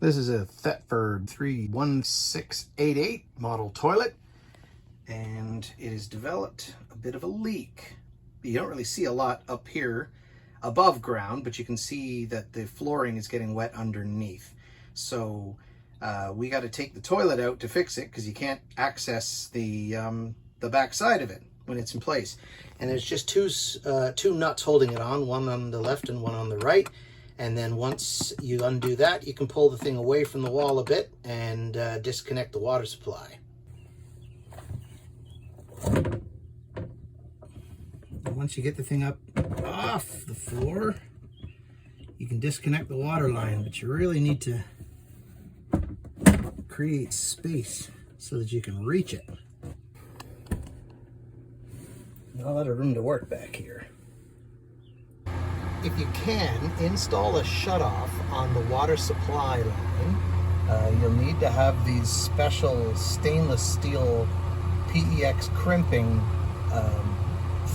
This is a Thetford 31688 model toilet, and it has developed a bit of a leak. You don't really see a lot up here above ground, but you can see that the flooring is getting wet underneath. So we got to take the toilet out to fix it because you can't access the back side of it when it's in place. And there's just two nuts holding it on, one on the left and one on the right. And then once you undo that, you can pull the thing away from the wall a bit and disconnect the water supply. Once you get the thing up off the floor, you can disconnect the water line, but you really need to create space so that you can reach it. Not a lot of room to work back here. If you can, install a shutoff on the water supply line. You'll need to have these special stainless steel PEX crimping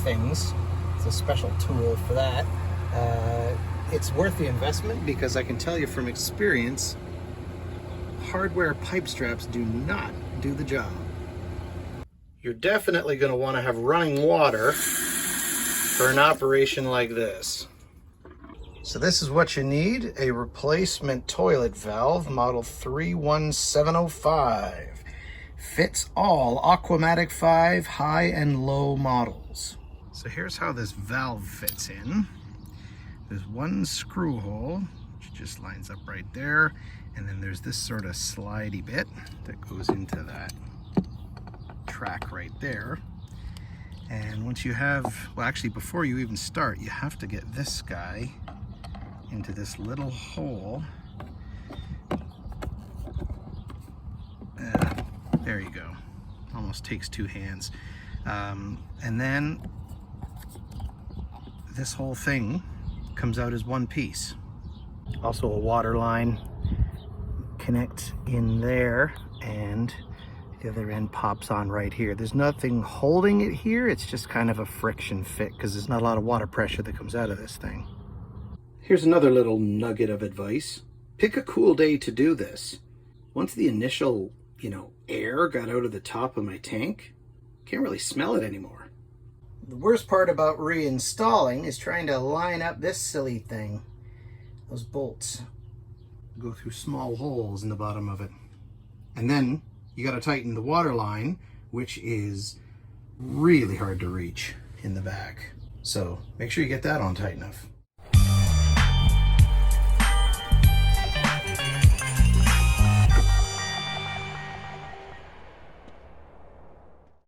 things. It's a special tool for that. It's worth the investment because I can tell you from experience, hardware pipe straps do not do the job. You're definitely going to want to have running water for an operation like this. So this is what you need: a replacement toilet valve, model 31705. Fits all Aqua-Magic 5 high and low models. So here's how this valve fits in. There's one screw hole, which just lines up right there. And then there's this sort of slidey bit that goes into that track right there. And once you have, well, actually before you even start, you have to get this guy into this little hole. There you go. Almost takes two hands. And then this whole thing comes out as one piece. Also a water line connects in there, and the other end pops on right here. There's nothing holding it here. It's just kind of a friction fit because there's not a lot of water pressure that comes out of this thing. Here's another little nugget of advice. Pick a cool day to do this. Once the initial, air got out of the top of my tank, can't really smell it anymore. The worst part about reinstalling is trying to line up this silly thing. Those bolts go through small holes in the bottom of it. And then you got to tighten the water line, which is really hard to reach in the back. So make sure you get that on tight enough.